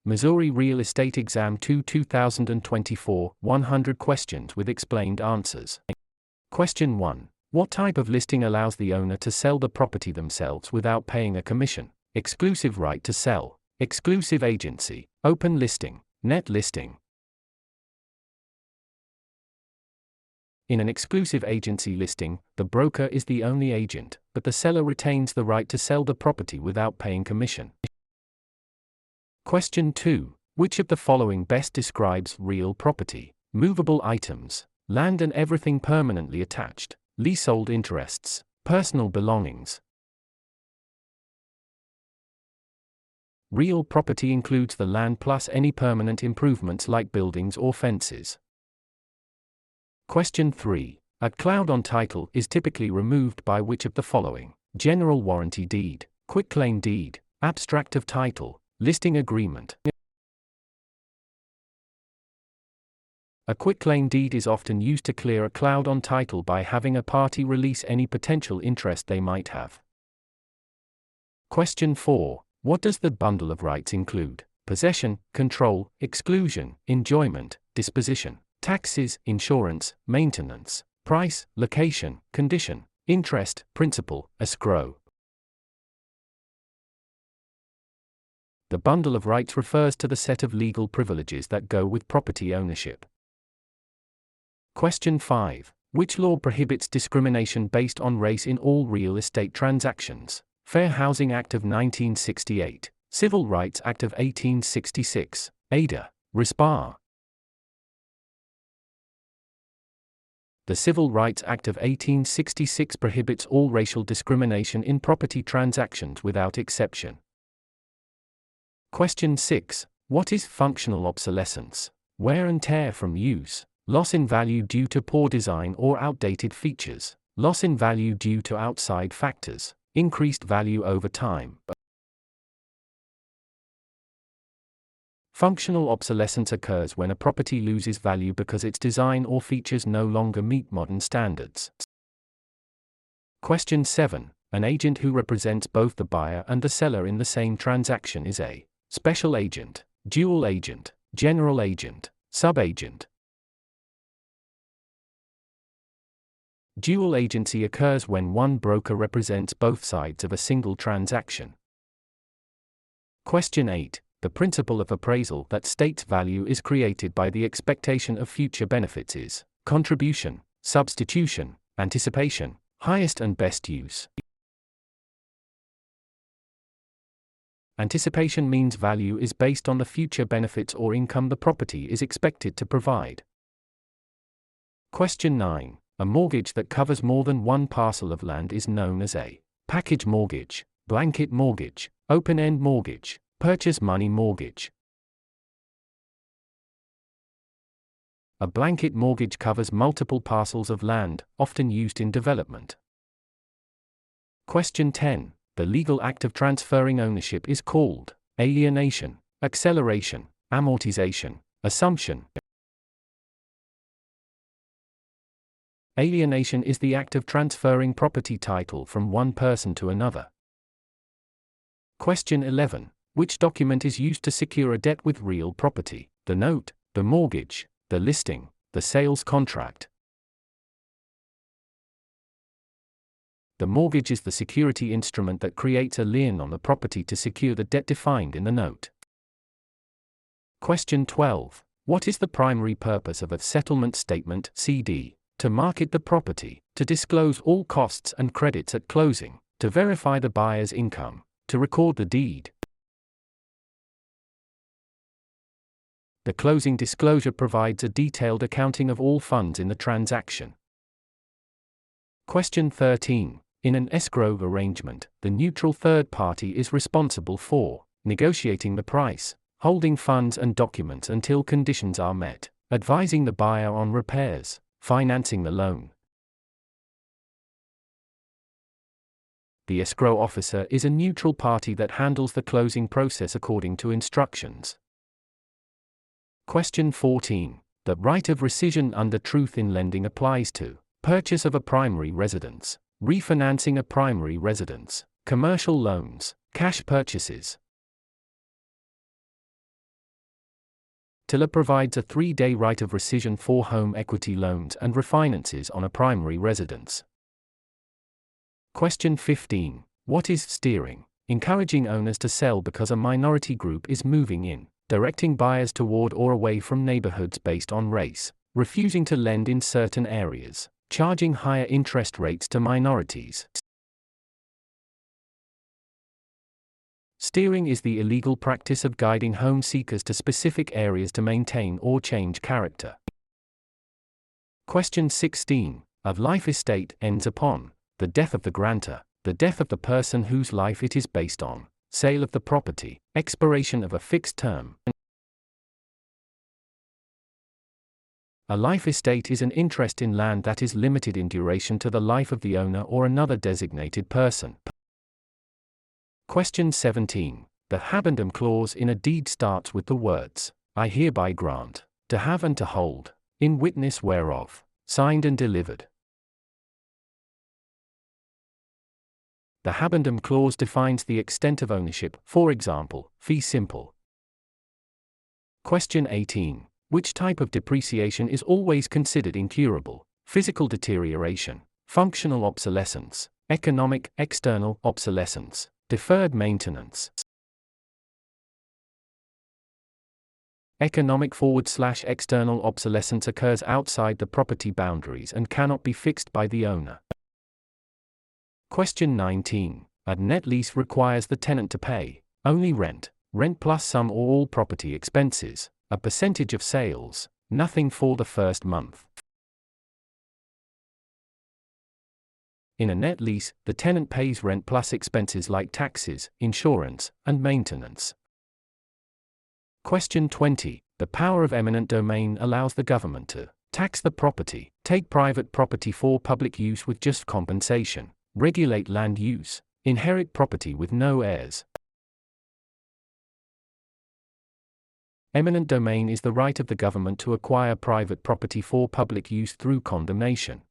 Missouri Real Estate Exam 2 2024, 100 questions with explained answers. Question 1. What type of listing allows the owner to sell the property themselves without paying a commission? Exclusive right to sell, exclusive agency, open listing, net listing. In an exclusive agency listing, the broker is the only agent, but the seller retains the right to sell the property without paying commission. Question 2. Which of the following best describes real property? Movable items, land and everything permanently attached, leasehold interests, personal belongings. Real property includes the land plus any permanent improvements like buildings or fences. Question 3. A cloud on title is typically removed by which of the following? General warranty deed, quitclaim deed, abstract of title, listing agreement. A quitclaim deed is often used to clear a cloud on title by having a party release any potential interest they might have. Question 4. What does the bundle of rights include? Possession, control, exclusion, enjoyment, disposition, taxes, insurance, maintenance, price, location, condition, interest, principal, escrow. The bundle of rights refers to the set of legal privileges that go with property ownership. Question 5. Which law prohibits discrimination based on race in all real estate transactions? Fair Housing Act of 1968, Civil Rights Act of 1866, Ada, Respar. The Civil Rights Act of 1866 prohibits all racial discrimination in property transactions without exception. Question 6. What is functional obsolescence? Wear and tear from use, loss in value due to poor design or outdated features, loss in value due to outside factors, increased value over time. Functional obsolescence occurs when a property loses value because its design or features no longer meet modern standards. Question 7. An agent who represents both the buyer and the seller in the same transaction is a special agent, dual agent, general agent, sub-agent. Dual agency occurs when one broker represents both sides of a single transaction. Question 8. The principle of appraisal that states value is created by the expectation of future benefits is contribution, substitution, anticipation, highest and best use. Anticipation means value is based on the future benefits or income the property is expected to provide. Question 9. A mortgage that covers more than one parcel of land is known as a package mortgage, blanket mortgage, open-end mortgage, purchase money mortgage. A blanket mortgage covers multiple parcels of land, often used in development. Question 10. The legal act of transferring ownership is called alienation, acceleration, amortization, assumption. Alienation is the act of transferring property title from one person to another. Question 11. Which document is used to secure a debt with real property? The note, the mortgage, the listing, the sales contract. The mortgage is the security instrument that creates a lien on the property to secure the debt defined in the note. Question 12. What is the primary purpose of a settlement statement (CD)? To market the property, to disclose all costs and credits at closing, to verify the buyer's income, to record the deed. The closing disclosure provides a detailed accounting of all funds in the transaction. Question 13. In an escrow arrangement, the neutral third party is responsible for negotiating the price, holding funds and documents until conditions are met, advising the buyer on repairs, financing the loan. The escrow officer is a neutral party that handles the closing process according to instructions. Question 14. The right of rescission under truth in lending applies to purchase of a primary residence, refinancing a primary residence, commercial loans, cash purchases. TILA provides a 3-day right of rescission for home equity loans and refinances on a primary residence. Question 15. What is steering? Encouraging owners to sell because a minority group is moving in, directing buyers toward or away from neighborhoods based on race, refusing to lend in certain areas, charging higher interest rates to minorities. Steering is the illegal practice of guiding home seekers to specific areas to maintain or change character. Question 16. A life estate ends upon the death of the grantor, the death of the person whose life it is based on, sale of the property, expiration of a fixed term. A life estate is an interest in land that is limited in duration to the life of the owner or another designated person. Question 17. The habendum clause in a deed starts with the words, I hereby grant, to have and to hold, in witness whereof, signed and delivered. The habendum clause defines the extent of ownership, for example, fee simple. Question 18. Which type of depreciation is always considered incurable? Physical deterioration, functional obsolescence, economic, external obsolescence, deferred maintenance. Economic/external obsolescence occurs outside the property boundaries and cannot be fixed by the owner. Question 19. A net lease requires the tenant to pay only rent plus some or all property expenses, a percentage of sales, nothing for the first month. In a net lease, the tenant pays rent plus expenses like taxes, insurance, and maintenance. Question 20. The power of eminent domain allows the government to tax the property, take private property for public use with just compensation, regulate land use, inherit property with no heirs. Eminent domain is the right of the government to acquire private property for public use through condemnation.